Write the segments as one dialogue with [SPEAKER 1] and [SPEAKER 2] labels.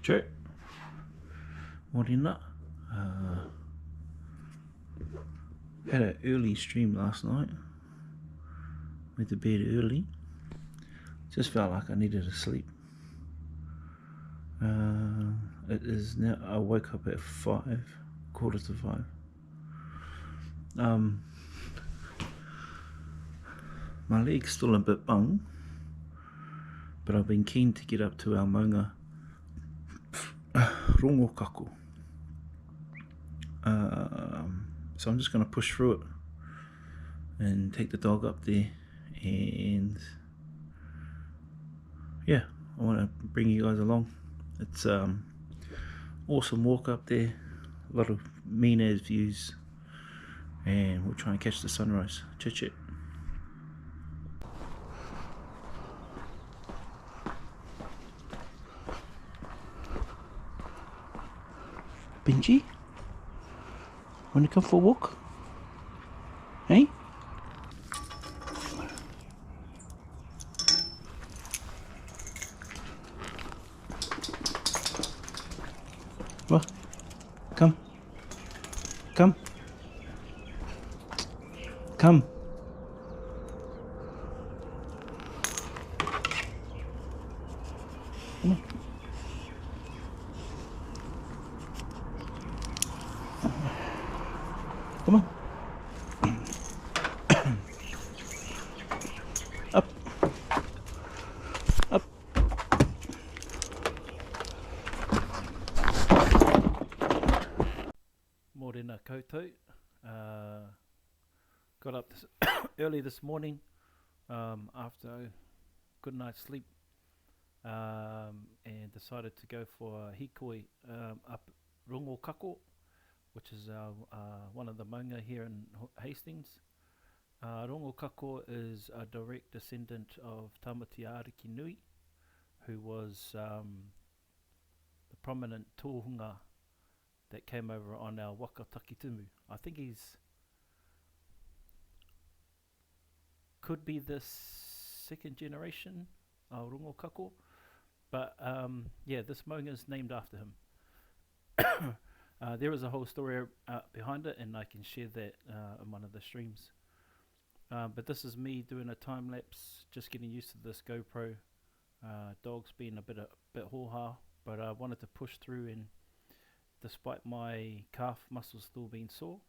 [SPEAKER 1] True. Morena. Had an early stream last night. Went to bed early. Just felt like I needed to sleep. It is now. I woke up at 5, quarter to 5. My leg's still a bit bung, but I've been keen to get up to our maunga Rongokako. So I'm just going to push through it and take the dog up there, and yeah, I want to bring you guys along. It's awesome walk up there, a lot of mean as views, and we'll try and catch the sunrise. Chit. Benji, want to come for a walk? Hey? What? Come. Come. Come. Come on. Come on. Up. Up. Morena koutou. Got up early this morning after a good night's sleep, and decided to go for a hikoi up Rongokako, which is one of the maunga here in Hastings. Rongokako is a direct descendant of Tamati Ariki Nui, who was the prominent tohunga that came over on our Waka Takitumu. I think he's could be the second generation of Rongokako, but yeah, this maunga is named after him. There is a whole story behind it, and I can share that in one of the streams. But this is me doing a time lapse, just getting used to this GoPro. Dog's been a bit ho-ha, but I wanted to push through, and despite my calf muscles still being sore.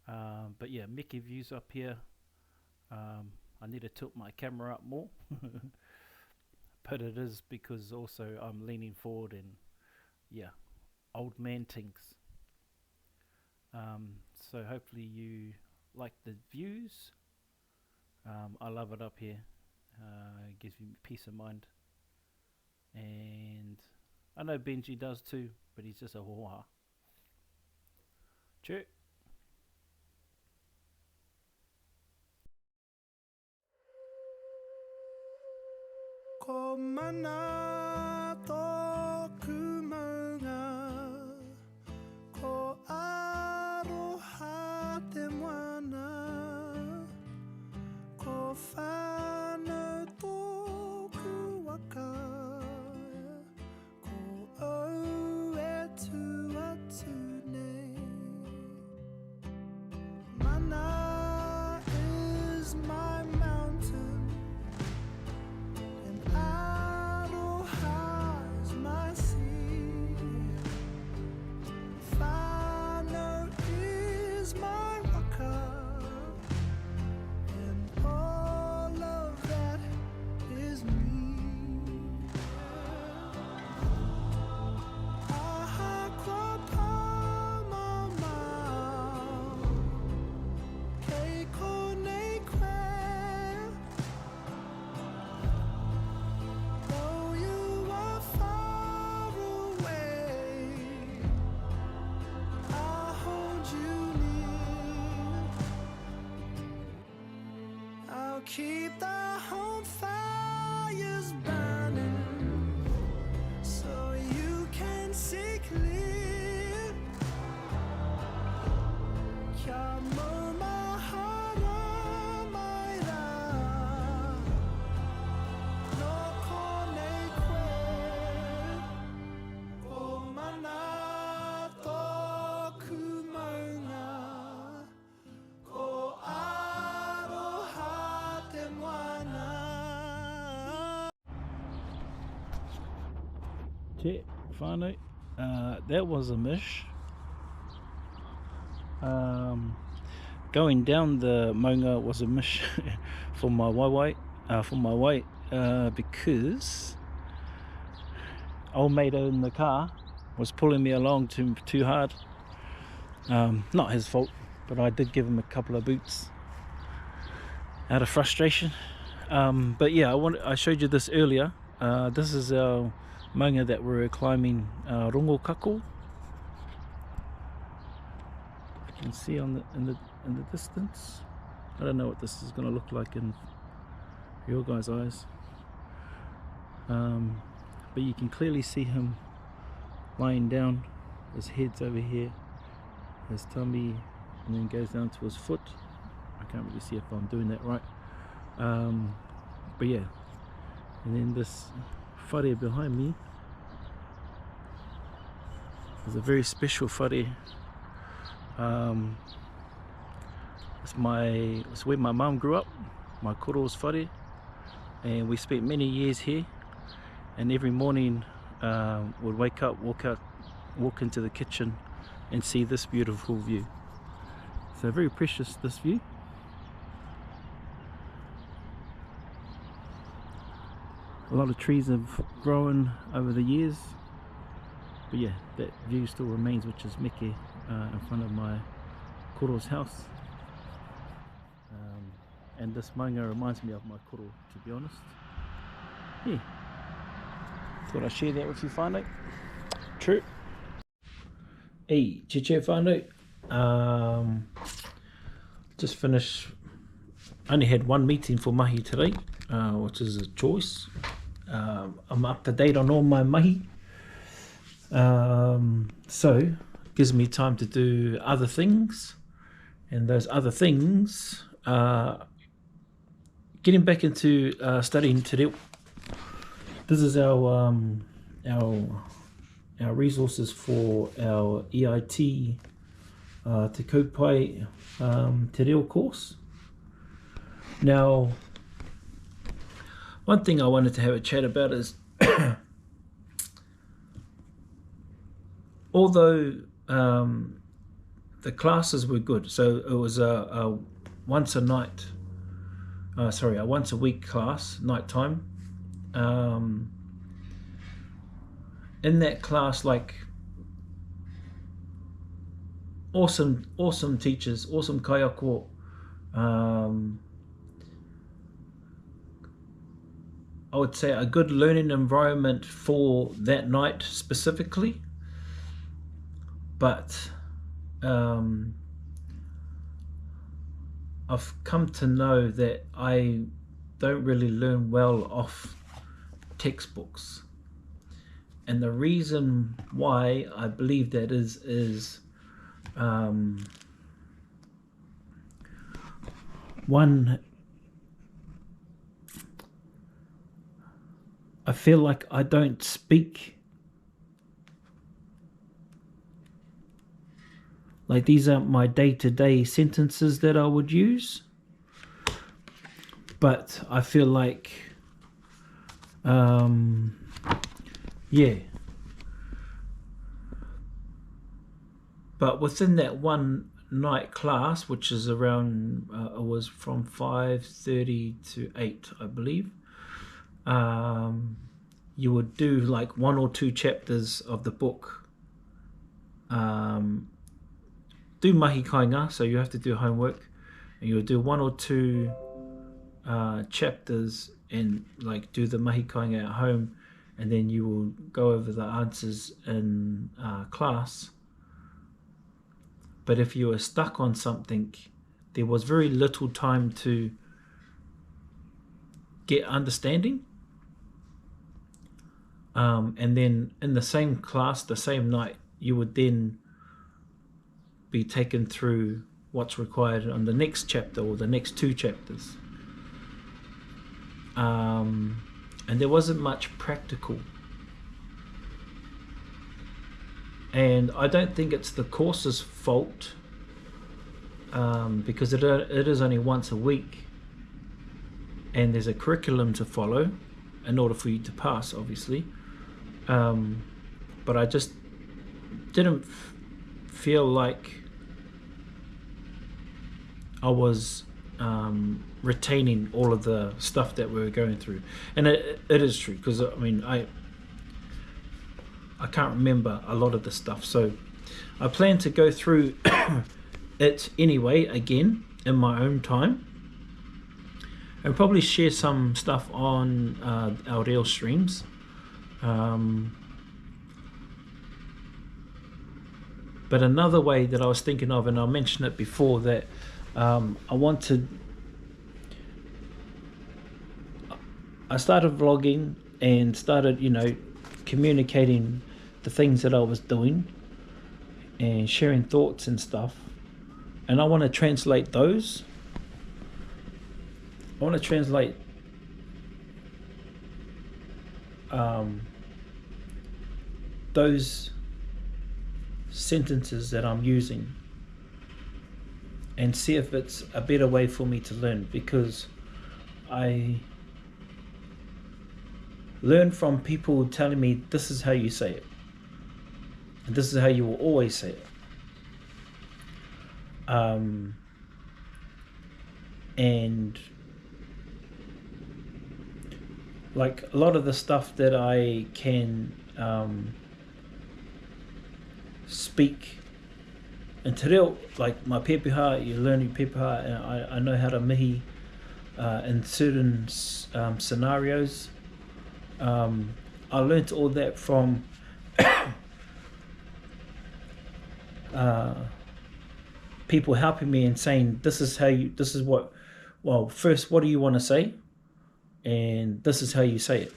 [SPEAKER 1] But yeah, Mickey views up here. I need to tilt my camera up more, but it is because also I'm leaning forward, and yeah, old man tinks. So hopefully you like the views. I love it up here. It gives me peace of mind, and I know Benji does too, but he's just a hoa. Cheers.
[SPEAKER 2] Ko mana tōku maunga, ko aroha te moana, ko whānau tōku waka, ko au e tu atu nei. Mana is my mountain, Aroha is my sea. Whānau is my waka, and all of that is me. Aha kua pāmamau, kei konei koe. Though you are far away, I'll hold you near. I'll keep the home fires burning, so you can see clear. Kia mau mahara mai rā, no konei koe.
[SPEAKER 1] Te whānau, that was a mish. Going down the maunga was a mish for my waiwai, because old mate in the car was pulling me along too hard. Not his fault, but I did give him a couple of boots out of frustration. But yeah, I showed you this earlier. This is our maunga that we're climbing, Rongo Kako. You can see in the distance. I don't know what this is going to look like in your guys' eyes, but you can clearly see him lying down. His head's over here, his tummy, and then goes down to his foot. I can't really see if I'm doing that right, but yeah. And then this whare behind me is a very special whare. It's where my mum grew up, my koro's whare, and we spent many years here. And every morning we'd wake up, walk into the kitchen and see this beautiful view. So very precious, this view. A lot of trees have grown over the years, but yeah, that view still remains, which is Meke in front of my koro's house. And this maunga reminds me of my koro, to be honest. Yeah, thought I'd share that with you whānau. True. Hey, che whānau. Just finished, only had one meeting for mahi today, which is a choice. I'm up to date on all my mahi, so gives me time to do other things, and those other things getting back into studying te reo. This is our resources for our EIT Te Kaupai te reo course. Now, one thing I wanted to have a chat about is although the classes were good, so it was a once a week class, nighttime. In that class, like, awesome teachers, awesome kaiako. I would say a good learning environment for that night specifically, but I've come to know that I don't really learn well off textbooks, and the reason why I believe that is one, I feel like I don't speak, like these aren't my day-to-day sentences that I would use, but I feel like yeah, but within that one night class, which is around it was from 5:30 to 8, I believe, you would do like 1 or 2 chapters of the book, do mahi kainga, so you have to do homework, and you would do 1 or 2 chapters and like do the mahi kainga at home, and then you will go over the answers in class. But if you were stuck on something, there was very little time to get understanding. And then in the same class, the same night, you would then be taken through what's required on the next chapter or the next 2 chapters. And there wasn't much practical. And I don't think it's the course's fault, because it is only once a week, and there's a curriculum to follow in order for you to pass, obviously.
[SPEAKER 3] but I just didn't feel like I was retaining all of the stuff that we were going through. And it is true, because I mean, I can't remember a lot of the stuff, so I plan to go through it anyway again in my own time, and probably share some stuff on our Reel streams. But another way that I was thinking of, and I mentioned it before, that I started vlogging and started, communicating the things that I was doing and sharing thoughts and stuff. And I want to translate those. I want to translate those sentences that I'm using and see if it's a better way for me to learn, because I learn from people telling me this is how you say it, and this is how you will always say it. And like a lot of the stuff that I can speak in te reo, like my pepeha, you learn your pepeha, and I know how to mihi in certain scenarios. I learnt all that from people helping me and saying, first, what do you want to say? And this is how you say it.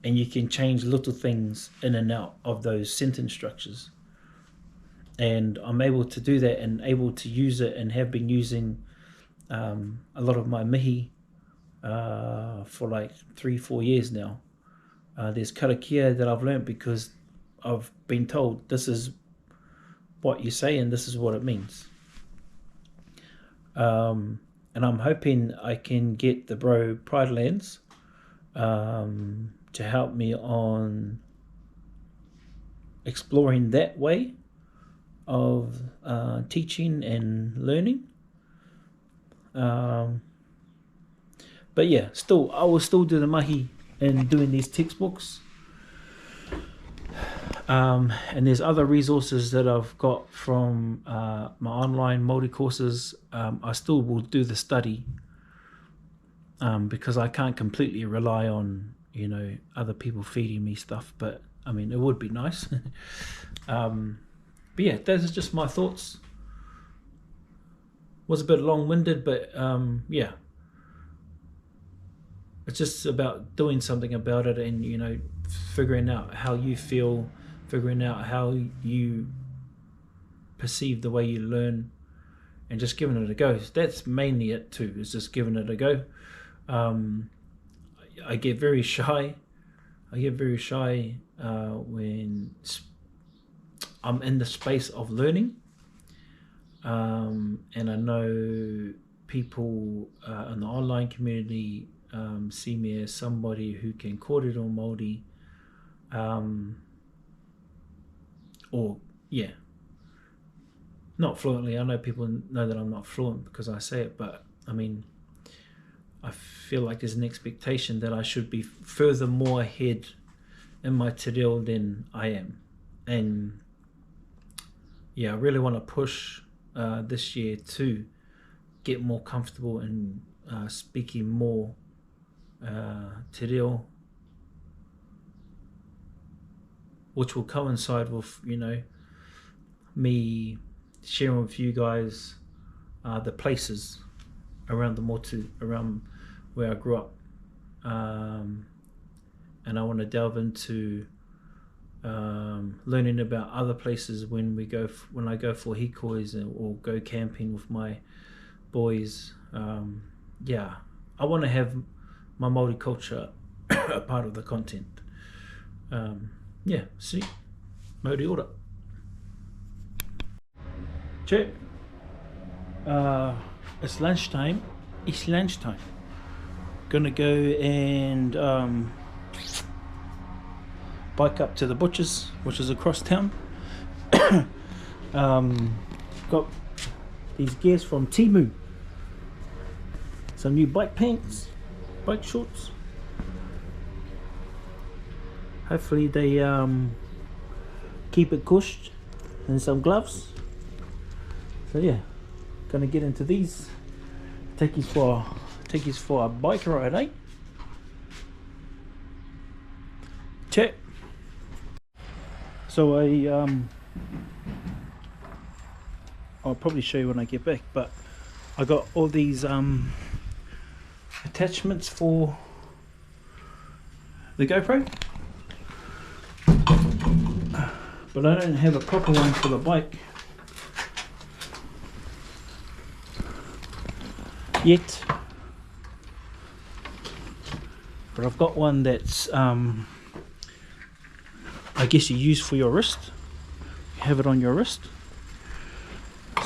[SPEAKER 3] And you can change little things in and out of those sentence structures. And I'm able to do that and able to use it, and have been using a lot of my mihi for like 3-4 years now. There's karakia that I've learned because I've been told this is what you say and this is what it means. And I'm hoping I can get the bro Pride Lands to help me on exploring that way of teaching and learning. But yeah, I will still do the mahi and doing these textbooks. And there's other resources that I've got from my online Māori courses. I still will do the study because I can't completely rely on, other people feeding me stuff. But I mean, it would be nice. But yeah, those are just my thoughts. Was a bit long-winded, but yeah. It's just about doing something about it and, figuring out how you feel, figuring out how you perceive the way you learn, and just giving it a go. That's mainly it too, is just giving it a go. I get very shy. When I'm in the space of learning. And I know people in the online community see me as somebody who can kōrero Māori, not fluently. I know people know that I'm not fluent because I say it, but I mean, I feel like there's an expectation that I should be further more ahead in my te reo than I am. And yeah, I really want to push this year to get more comfortable in speaking more te reo, which will coincide with, me sharing with you guys the places around the motu, around where I grew up. And I want to delve into learning about other places when I go for hikois or go camping with my boys. Yeah, I want to have my Māori culture a part of the content. Yeah, see, Māori ora. Check. It's lunchtime. Gonna go and bike up to the butcher's, which is across town. Got these gears from Temu. Some new bike pants, bike shorts. Hopefully they keep it cushed, and some gloves. So yeah, gonna get into these. Take you for a bike ride, eh? Check. So I'll probably show you when I get back, but I got all these attachments for the GoPro, but I don't have a proper one for the bike yet. But I've got one that's I guess you use for your wrist. You have it on your wrist.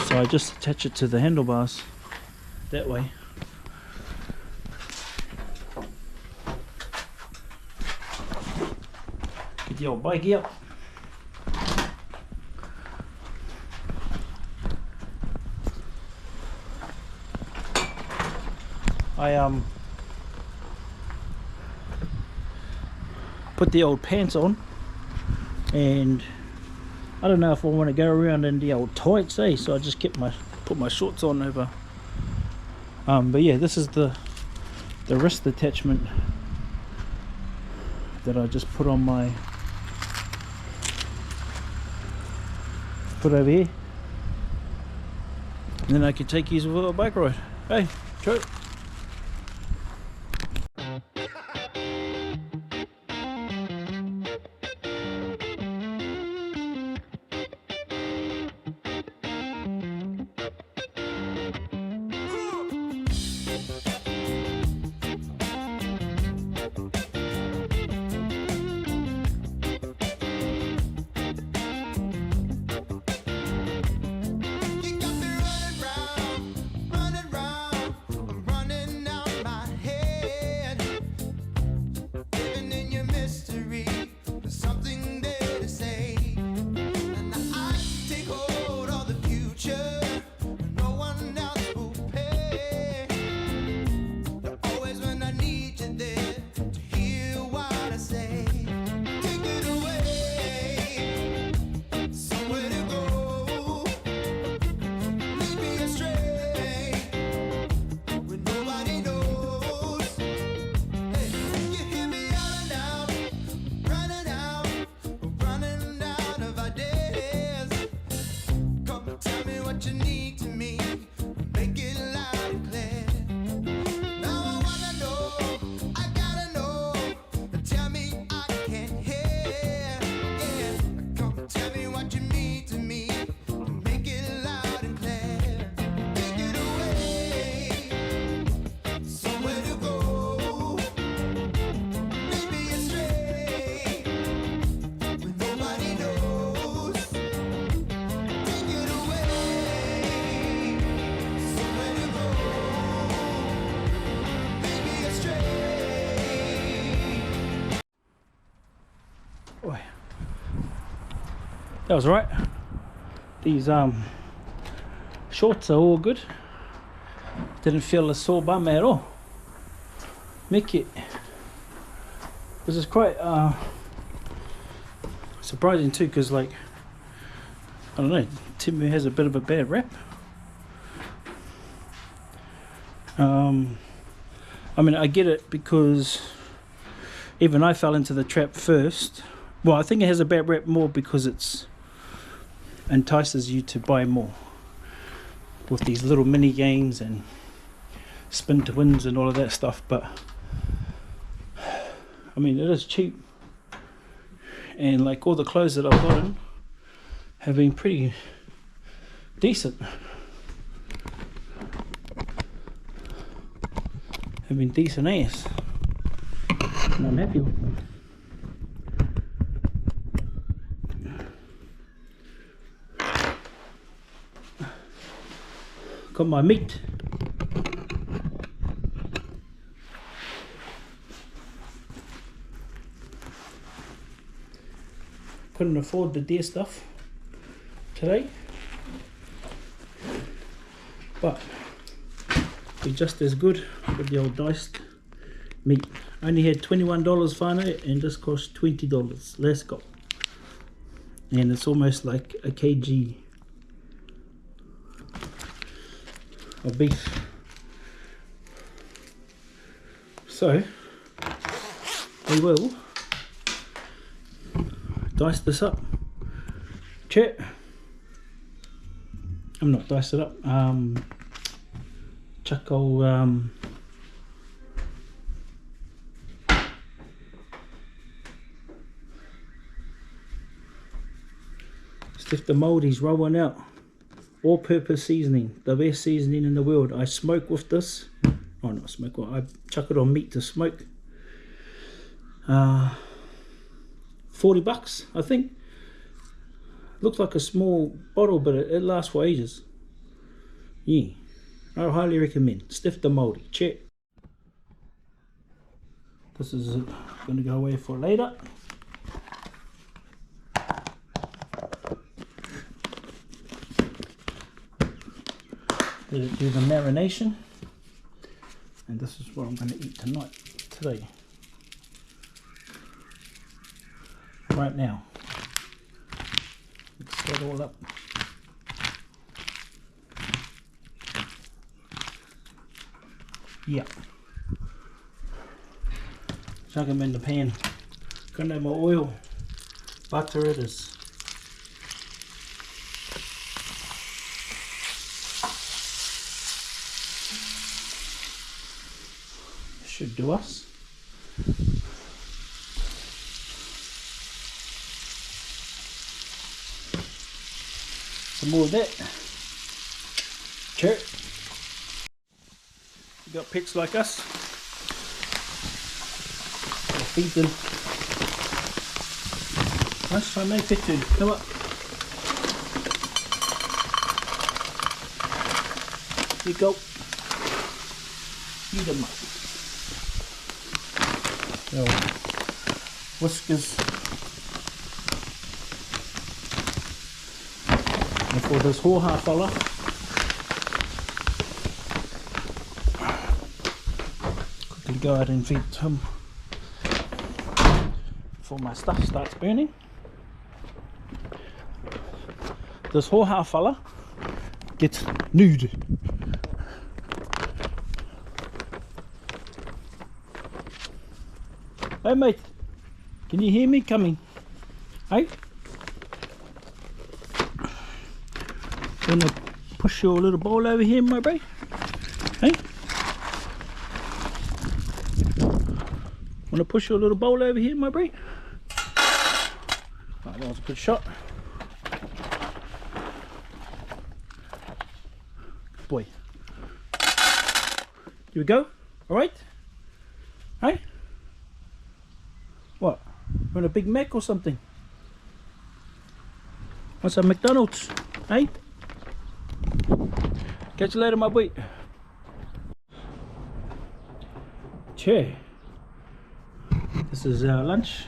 [SPEAKER 3] So I just attach it to the handlebars that way. Get the old bikey up. I put the old pants on, and I don't know if I want to go around in the old tights, so I just put my shorts on over. But yeah, this is the wrist attachment that I just put on put over here, and then I can take you for a bike ride. Hey, Joe. That was alright. These shorts are all good. Didn't feel a sore bum at all. Make it. This is quite surprising too, because like, I don't know, Temu has a bit of a bad rap. I mean, I get it, because even I fell into the trap first. Well, I think it has a bad rap more because it's entices you to buy more with these little mini games and spin to wins and all of that stuff. But I mean, it is cheap, and like all the clothes that I've gotten have been pretty decent. Have been decent ass, and I'm happy with them. Got my meat. couldn't afford the deer stuff today, but be just as good with the old diced meat. Only had $21 whānau, and this cost $20. Let's go. And it's almost like a kg of beef. So we will dice this up. Chat. I'm not dice it up. Chuck old Steph the Mouldy's rolling out all-purpose seasoning, the best seasoning in the world. I smoke with this. Oh, not smoke. Well, I chuck it on meat to smoke. $40, I think. Looks like a small bottle, but it lasts for ages. Yeah, I highly recommend. Steph the Mouldy. Check. This is going to go away for later. Let it do the marination, and this is what I'm going to eat today, right now. Mix that all up. Yeah. Chuck them in the pan. Gonna have my oil. Butter it is. Should do us. Some more of that. Sure. You got pets like us. I'll feed them. Nice time, mate. Pet food. Come up. Here you go. Feed them up. So, whiskers. And for this hoha fella, quickly go out and feed him before my stuff starts burning. This hoha fella gets nude. Hey mate, can you hear me coming? Hey? Wanna push your little bowl over here, my bro? Hey? Wanna push your little bowl over here, my bro? Right, that was a good shot. Good boy. Here we go. Alright? Hey? What? Want a Big Mac or something? Want some McDonald's? Hey? Catch you later, my boy. Che. This is our lunch.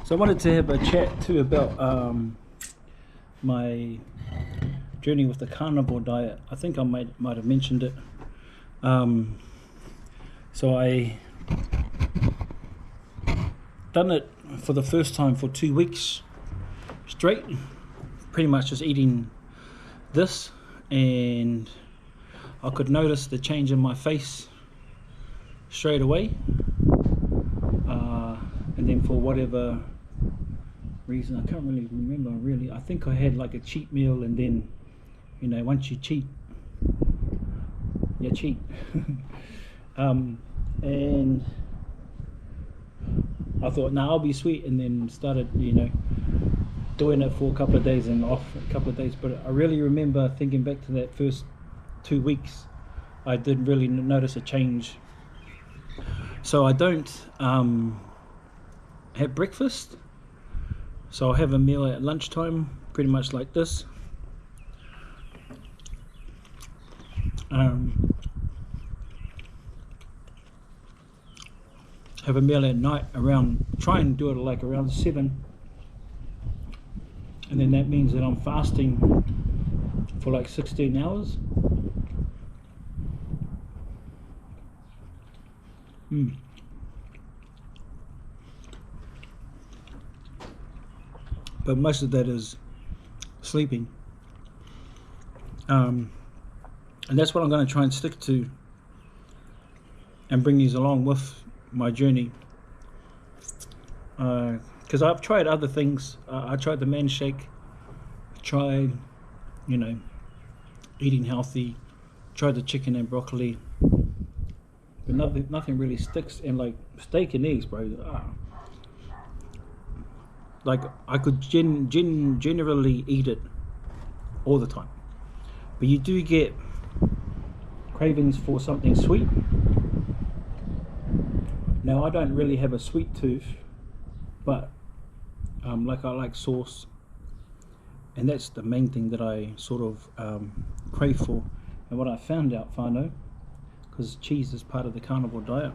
[SPEAKER 3] So I wanted to have a chat too about my journey with the carnivore diet. I think I might have mentioned it. So I done it for the first time for 2 weeks straight, pretty much just eating this, and I could notice the change in my face straight away, and then for whatever reason, I can't really remember really, I think I had like a cheat meal, and then, you know, once you cheat, you cheat. And I thought, nah, I'll be sweet, and then started, you know, doing it for a couple of days and off a couple of days. But I really remember thinking back to that first 2 weeks, I did really notice a change. So I don't have breakfast, so I'll have a meal at lunchtime, pretty much like this. have a meal at night around, try and do it like around 7, and then that means that I'm fasting for like 16 hours. But most of that is sleeping, and that's what I'm going to try and stick to and bring these along with my journey, because I've tried other things. I tried the man shake, tried, you know, eating healthy, tried the chicken and broccoli, but nothing really sticks. And like steak and eggs, bro, like I could generally eat it all the time, but you do get cravings for something sweet. Now I don't really have a sweet tooth, but like I like sauce, and that's the main thing that I sort of crave for. And what I found out, whānau, because cheese is part of the carnivore diet,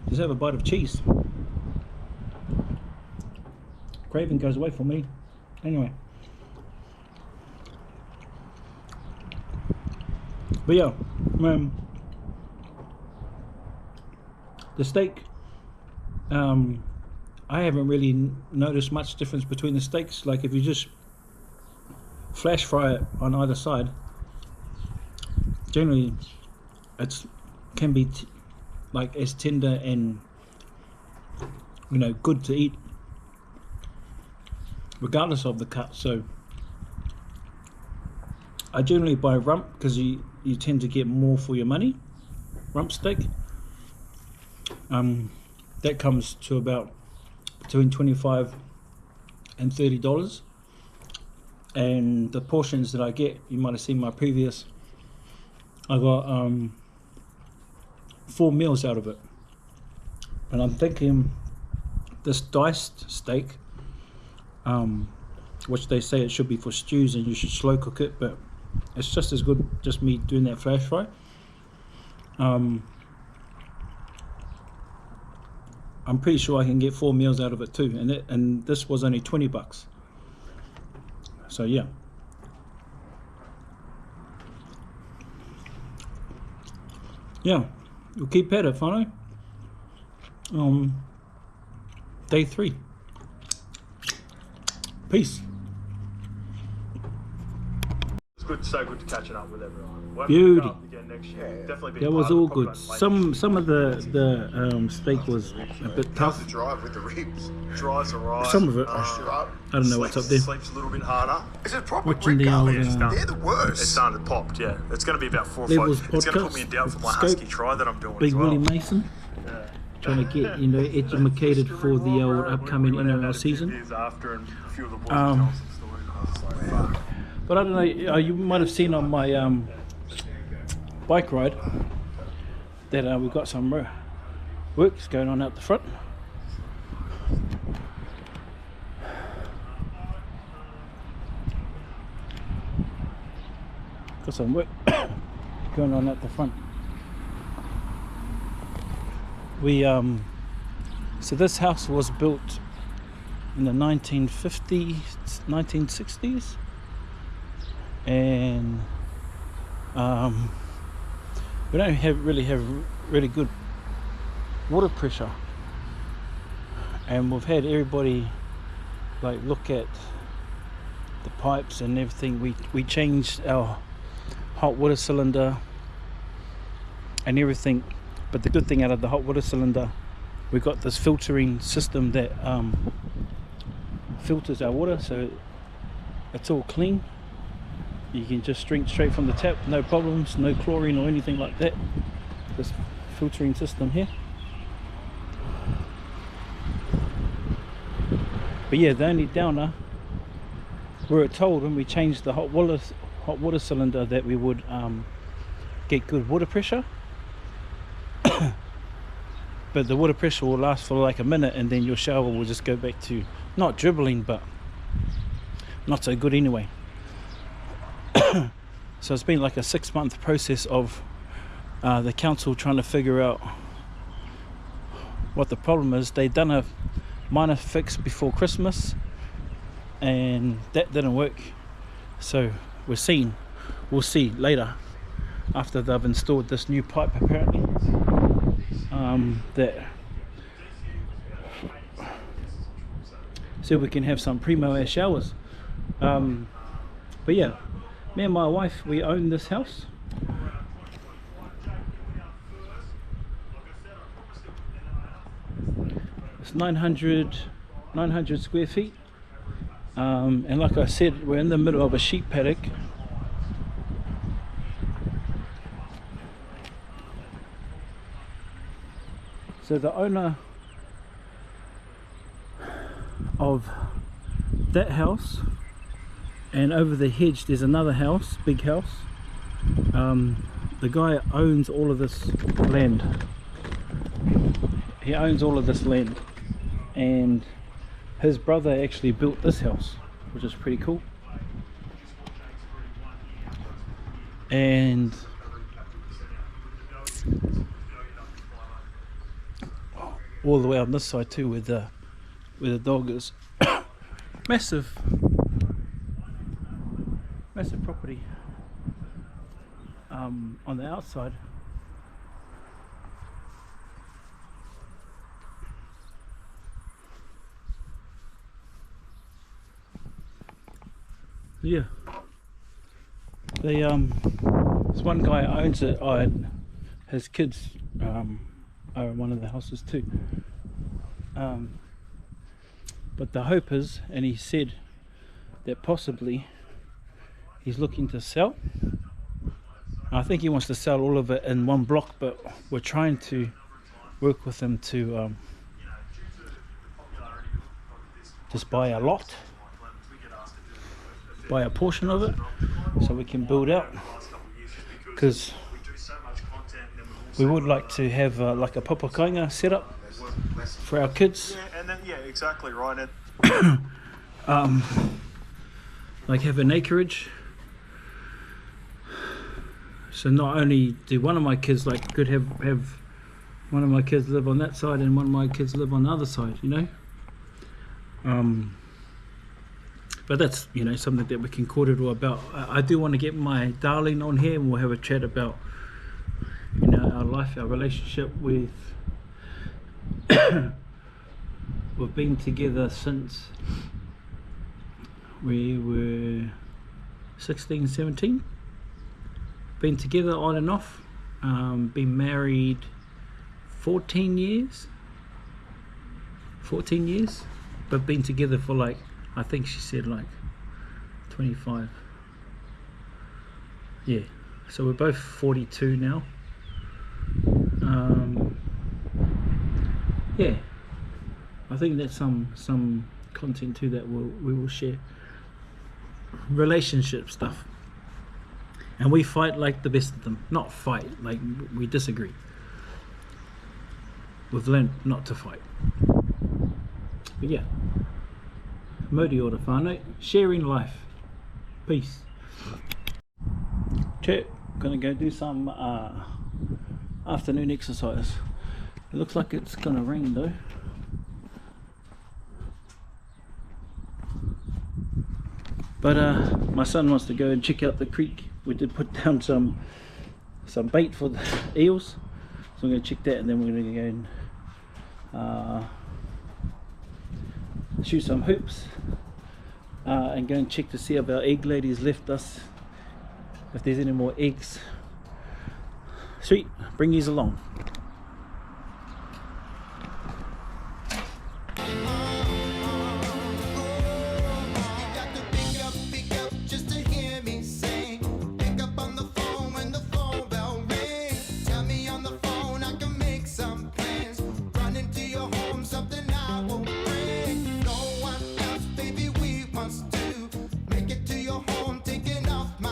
[SPEAKER 3] just have a bite of cheese, craving goes away for me. Anyway, but yeah, the steak, I haven't really noticed much difference between the steaks. Like if you just flash fry it on either side, generally it can be like as tender and, you know, good to eat regardless of the cut. So I generally buy rump because you tend to get more for your money. Rump steak, that comes to about between $25 and $30, and the portions that I get, you might have seen my previous, I got 4 meals out of it. And I'm thinking this diced steak, which they say it should be for stews and you should slow cook it, but it's just as good just me doing that flash fry. I'm pretty sure I can get 4 meals out of it too, and this was only $20. So yeah. Yeah, we'll keep at it, whānau. Day 3. Peace.
[SPEAKER 4] It's good, so good to catching up with everyone. We'll
[SPEAKER 3] Beauty.
[SPEAKER 4] pick up again next year. Definitely been
[SPEAKER 3] That
[SPEAKER 4] part
[SPEAKER 3] was
[SPEAKER 4] of
[SPEAKER 3] all
[SPEAKER 4] the
[SPEAKER 3] good.
[SPEAKER 4] podcast.
[SPEAKER 3] Some of the steak was a bit
[SPEAKER 5] How's
[SPEAKER 3] tough.
[SPEAKER 5] the drive with the ribs?
[SPEAKER 4] Drives alright.
[SPEAKER 3] Some of it.
[SPEAKER 5] Pushed you up.
[SPEAKER 3] I don't know what's up there.
[SPEAKER 4] Sleeps a little bit harder.
[SPEAKER 5] Is it proper
[SPEAKER 3] Watching
[SPEAKER 5] brick
[SPEAKER 3] the old,
[SPEAKER 5] garbage? They're the
[SPEAKER 4] It's
[SPEAKER 5] worst.
[SPEAKER 4] starting to pop, yeah. It's going to be about 4 or 5.
[SPEAKER 3] Levels
[SPEAKER 4] It's going to put
[SPEAKER 3] podcast
[SPEAKER 4] me in doubt for my
[SPEAKER 3] with
[SPEAKER 4] husky
[SPEAKER 3] Scope.
[SPEAKER 4] try that I'm doing
[SPEAKER 3] Big
[SPEAKER 4] as well.
[SPEAKER 3] Willie Mason, trying to get, you know, educated for the old upcoming NRL season.
[SPEAKER 4] Years after, and a few of the boys
[SPEAKER 3] Um,
[SPEAKER 4] were telling some stories, and I was just like, fuck.
[SPEAKER 3] But I don't know, you might have seen on my bike ride that we've got some works going on out the front. Got some work going on at the front. We so this house was built in the 1950s, 1960s, and we don't have really good water pressure, and we've had everybody like look at the pipes and everything. We changed our hot water cylinder and everything, but the good thing out of the hot water cylinder, we got this filtering system that filters our water, so it's all clean. You can just drink straight from the tap, no problems, no chlorine or anything like that. This filtering system here. But yeah, the only downer, we were told when we changed the hot water cylinder that we would get good water pressure. But the water pressure will last for like a minute, and then your shower will just go back to not dribbling, but not so good anyway. So it's been like a 6-month process of the council trying to figure out
[SPEAKER 1] what the problem is. They done a minor fix before Christmas, and that didn't work. So we'll see later, after they've installed this new pipe apparently, that so we can have some primo air showers. But yeah, me and my wife, we own this house. It's 900 square feet, and like I said, we're in the middle of a sheep paddock. So the owner of that house, and over the hedge there's another house, big house. The guy owns all of this land. He owns all of this land, and his brother actually built this house, which is pretty cool. And all the way on this side too, where the dog is. massive property on the outside. Yeah, they this one guy owns it. And his kids are in one of the houses too. But the hope is, and he said that possibly he's looking to sell. I think he wants to sell all of it in one block, but we're trying to work with him to just buy a lot, buy a portion of it, so we can build out, because we would like to have like a papakainga set up for our kids.
[SPEAKER 4] Yeah, and then exactly right.
[SPEAKER 1] Like have an acreage, so not only do one of my kids could have one of my kids live on that side and one of my kids live on the other side, but that's something that we can cordial about. I do want to get my darling on here, and we'll have a chat about our life, our relationship with we've been together since we were 16, 17. Been together on and off. Been married 14 years. 14 years. But been together for I think she said 25. Yeah. So we're both 42 now. Yeah. I think that's some content too that we will share. Relationship stuff, and we fight like the best of them. Not fight, we disagree. We've learned not to fight. But yeah, Modi ora whānau, sharing life. Peace. Chat, gonna go do some afternoon exercise. It looks like it's gonna rain though. But my son wants to go and check out the creek. We did put down some bait for the eels, so I'm going to check that, and then we're going to go and shoot some hoops, and go and check to see if our egg lady's left us, if there's any more eggs. Sweet, bring these along.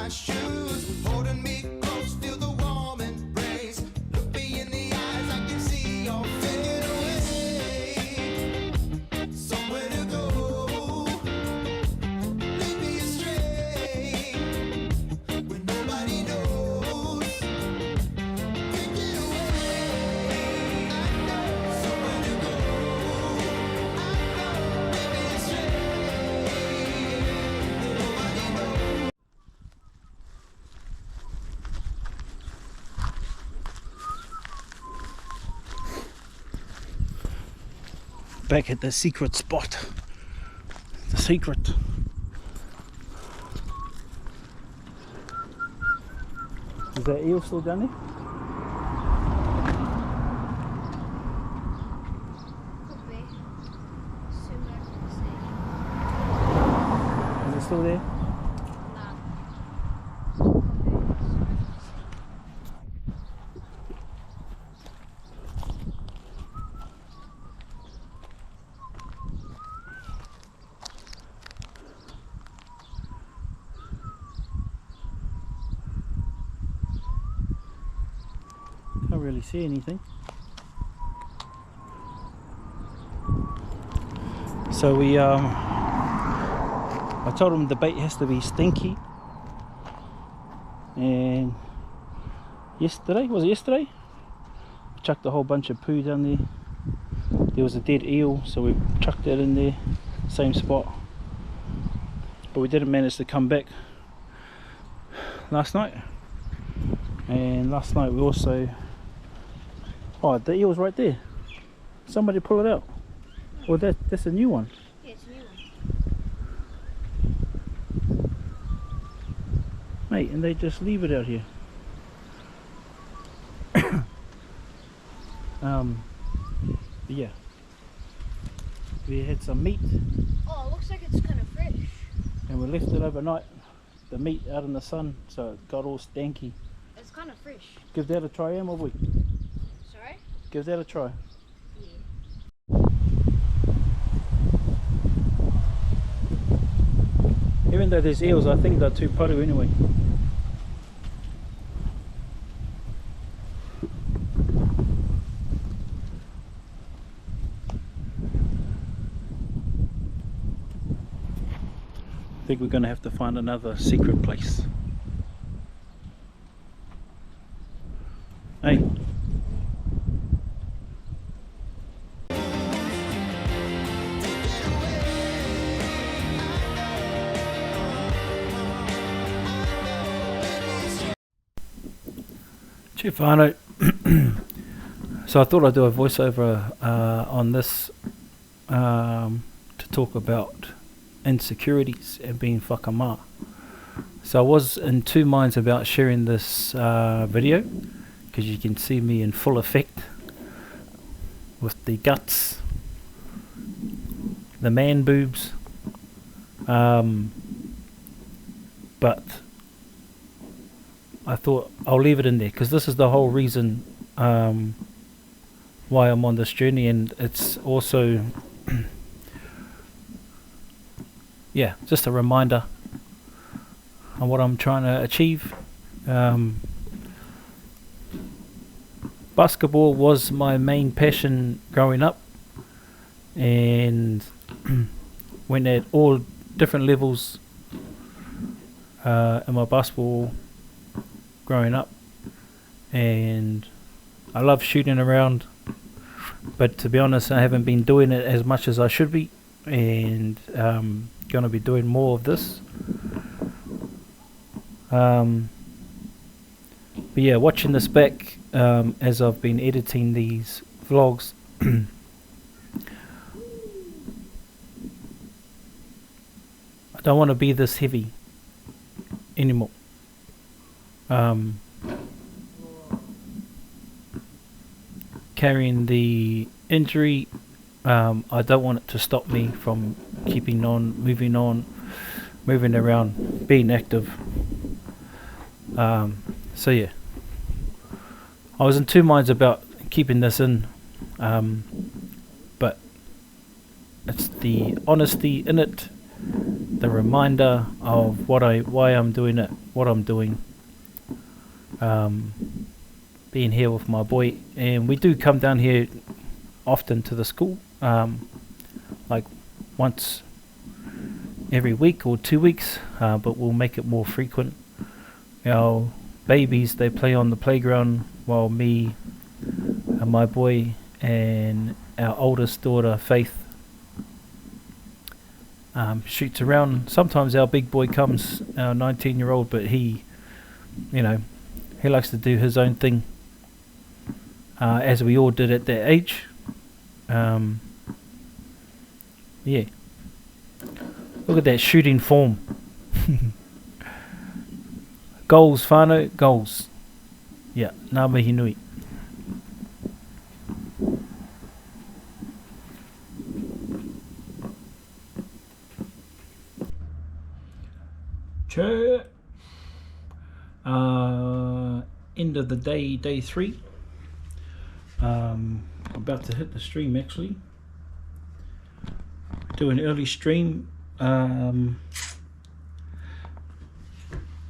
[SPEAKER 2] Shoes holding me close, feel the warm embrace. Look me in the eye.
[SPEAKER 3] back at the secret spot. The secret. Is that eel still down there?
[SPEAKER 5] Could be. Somewhere in the sea.
[SPEAKER 3] Is it still there?
[SPEAKER 5] Nah.
[SPEAKER 3] Can't really see anything. So I told him the bait has to be stinky. And yesterday, was it yesterday? We chucked a whole bunch of poo down there. There was a dead eel, so we chucked that in there, same spot. But we didn't manage to come back last night. And last night we also... Oh, the eel's right there. Somebody pull it out. Or that's a new one.
[SPEAKER 5] Yeah, it's a new one.
[SPEAKER 3] Mate, and they just leave it out here. Yeah. We had some meat
[SPEAKER 5] Oh, it looks like it's kind of fresh.
[SPEAKER 3] and we left it overnight. The meat out in the sun, so it got all stanky.
[SPEAKER 5] It's kind of fresh.
[SPEAKER 3] Give that a try, Em, will we?
[SPEAKER 5] Sorry?
[SPEAKER 3] Give that a try.
[SPEAKER 5] Yeah.
[SPEAKER 3] Even though there's eels, I think they're too paru anyway. I think we're going to have to find another secret place. Hey.
[SPEAKER 1] Chief Arno. So I thought I'd do a voiceover on this to talk about insecurities and being whakamā. So I was in two minds about sharing this video because you can see me in full effect with the guts, the man boobs, but I thought I'll leave it in there because this is the whole reason why I'm on this journey, and it's also yeah, just a reminder on what I'm trying to achieve. Basketball was my main passion growing up, and went at all different levels in my basketball growing up, and I love shooting around, but to be honest I haven't been doing it as much as I should be, and going to be doing more of this. But yeah, watching this back as I've been editing these vlogs, I don't want to be this heavy anymore. Carrying the injury, I don't want it to stop me from keeping on, moving around, being active. So yeah, I was in two minds about keeping this in, but it's the honesty in it, the reminder of why I'm doing it, what I'm doing. Being here with my boy, and we do come down here often to the school, like once every week or 2 weeks, but we'll make it more frequent. Our babies, they play on the playground while me and my boy and our oldest daughter Faith shoots around. Sometimes our big boy comes, our 19-year-old, but he likes to do his own thing, as we all did at that age. Yeah. Look at that shooting form. Goals, whānau, goals. Yeah, ngā mihi nui.
[SPEAKER 3] Sure. End of the day, day 3. About to hit the stream actually. Do an early stream.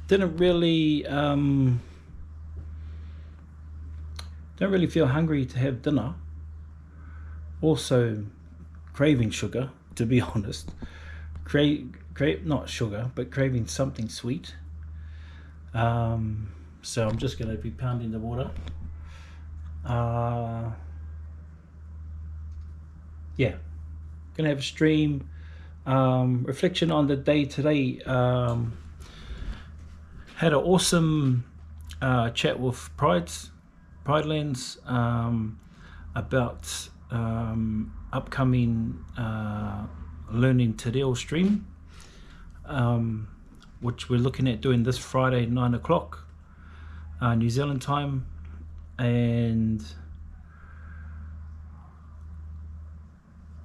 [SPEAKER 3] Didn't really don't really feel hungry to have dinner. Also craving sugar, to be honest. Not sugar, but craving something sweet. So I'm just going to be pounding the water. Yeah, gonna have a stream. Reflection on the day today. Had an awesome chat with Pridelands about upcoming Learning Te Reo stream, which we're looking at doing this Friday 9 o'clock New Zealand time. And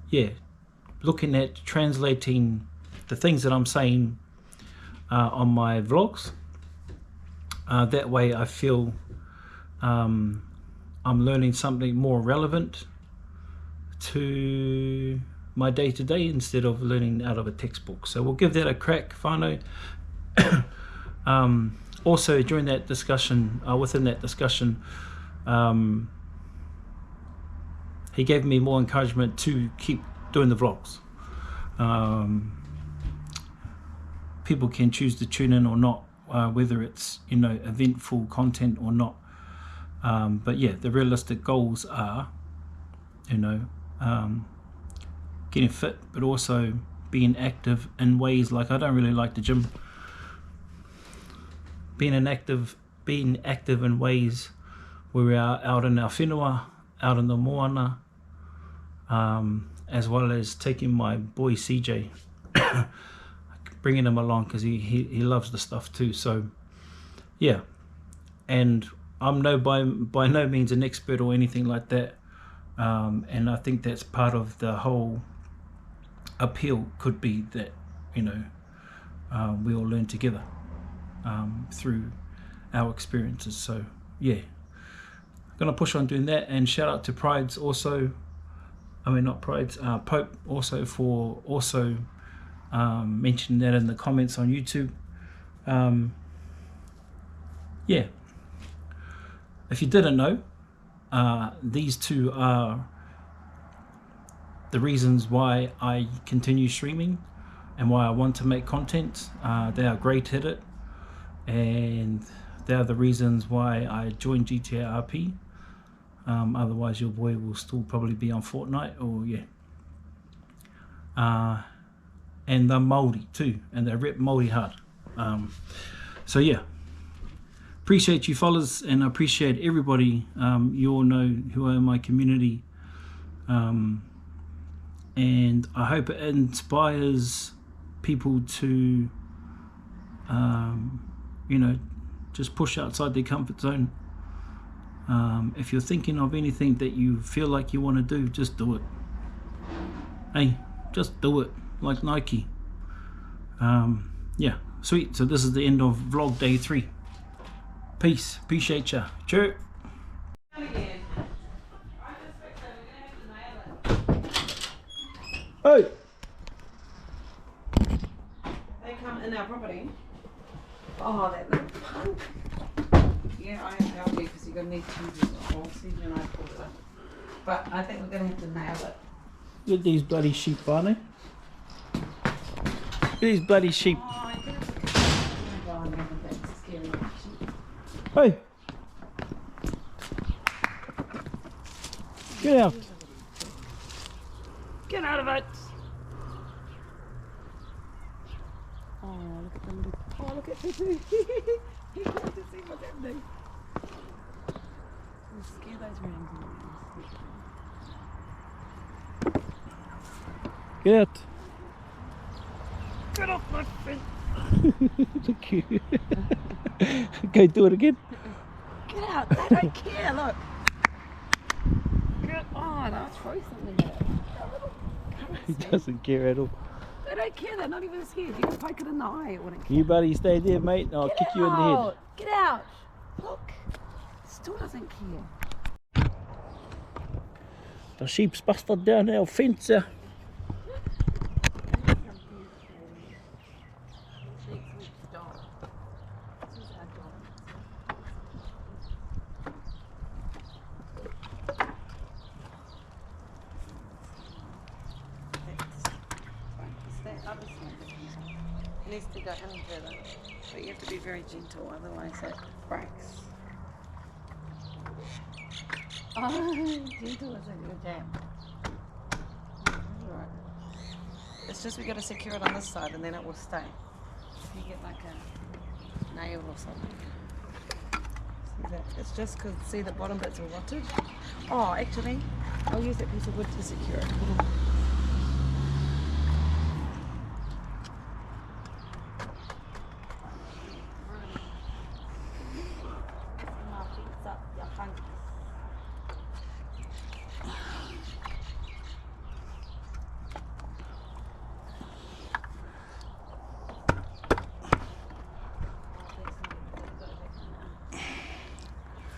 [SPEAKER 3] yeah, looking at translating the things that I'm saying on my vlogs. That way I feel I'm learning something more relevant to my day-to-day instead of learning out of a textbook. So we'll give that a crack, whānau. Also during that discussion, within that discussion, he gave me more encouragement to keep doing the vlogs. People can choose to tune in or not, whether it's, you know, eventful content or not. But yeah, the realistic goals are, you know, getting fit, but also being active in ways like, I don't really like the gym. Being active in ways where we are out in our whenua, out in the moana, as well as taking my boy CJ, bringing him along because he loves the stuff too. So yeah, and I'm by no means an expert or anything like that, and I think that's part of the whole appeal, could be that, you know, we all learn together through our experiences. So yeah, gonna push on doing that. And shout out to Prides also, I mean not Prides, Pope also, for also mentioning that in the comments on YouTube. Yeah, if you didn't know, these two are the reasons why I continue streaming and why I want to make content. They are great at it, and they are the reasons why I joined GTA RP. Otherwise your boy will still probably be on Fortnite, or yeah. And they're Māori too, and they rep Māori hard. So yeah, appreciate you fellas, and I appreciate everybody. You all know who are in my community, and I hope it inspires people to you know, just push outside their comfort zone. If you're thinking of anything that you feel like you want to do, just do it. Hey, just do it, like Nike. Yeah, sweet. So this is the end of vlog day 3. Peace, appreciate ya. Cheers. Hey.
[SPEAKER 6] They come in our property. Oh, that little punk. Yeah, I help you because you're going to need cheeses. Oh, CJ and I pulled it up. But I think we're going to have to nail it.
[SPEAKER 3] Look at these bloody sheep, Barney. Look at these bloody sheep.
[SPEAKER 6] Oh, I think it's a oh, God, no, that's scary.
[SPEAKER 3] Hey. Get out. Get out of it.
[SPEAKER 6] Oh, look at the little. Oh, look at Tutu. He wants to see what's happening. We'll scare those rams.
[SPEAKER 3] Get out. Get off my fence. Look you. Go do it again.
[SPEAKER 6] Get out, they don't care, look. Get on, I'll throw something at it.
[SPEAKER 3] He doesn't care at all.
[SPEAKER 6] They don't care, they're not even scared. You can poke it in the eye, it wouldn't care.
[SPEAKER 3] You buddy, stay there, mate. I'll kick you in the head.
[SPEAKER 6] Get out! Look, still doesn't care.
[SPEAKER 3] The sheep's busted down our fence there.
[SPEAKER 6] It needs to go in further, but you have to be very gentle, otherwise it breaks. Oh, gentle isn't your jam. Right. It's just we got to secure it on this side and then it will stay. If you get like a nail or something. See that? It's just because, see the bottom bits are rotted. Oh, actually, I'll use that piece of wood to secure it.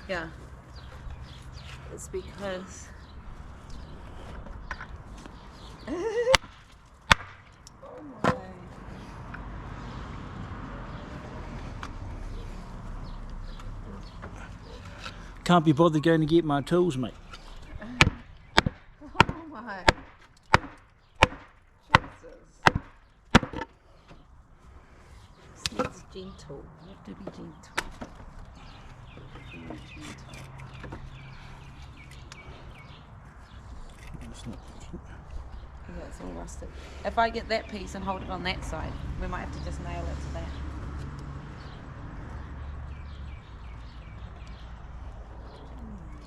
[SPEAKER 6] Yeah, it's because oh my.
[SPEAKER 3] Can't be bothered going to get my tools, mate.
[SPEAKER 6] Oh my. Jesus. This needs gentle. You have to be gentle. Yeah, it's all rusted. If I get that piece and hold it on that side, we might have to just nail it to that.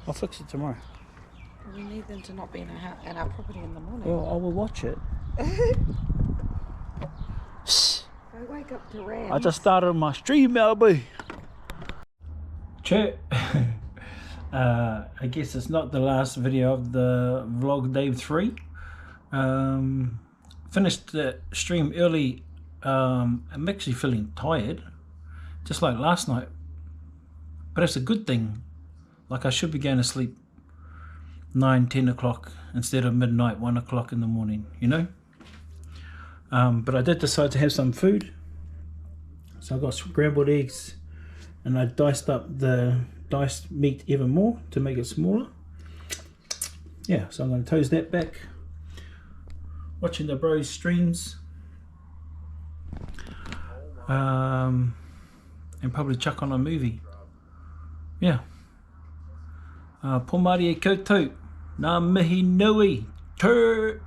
[SPEAKER 3] I'll fix it tomorrow.
[SPEAKER 6] We need them to not be in our property in the morning.
[SPEAKER 3] Well, I will watch it.
[SPEAKER 6] Go wake up to Ram.
[SPEAKER 3] I just started my stream, Melby. Chat. I guess it's not the last video of the vlog day 3. Finished the stream early. I'm actually feeling tired, just like last night. But it's a good thing. Like I should be going to sleep 9-10 o'clock instead of midnight 1 o'clock in the morning, you know. But I did decide to have some food, so I got scrambled eggs and I diced up the diced meat even more to make it smaller. Yeah, so I'm going to toast that back, watching the bros streams, and probably chuck on a movie. Yeah. Pomari e koutou, ngā mihi nui, tur.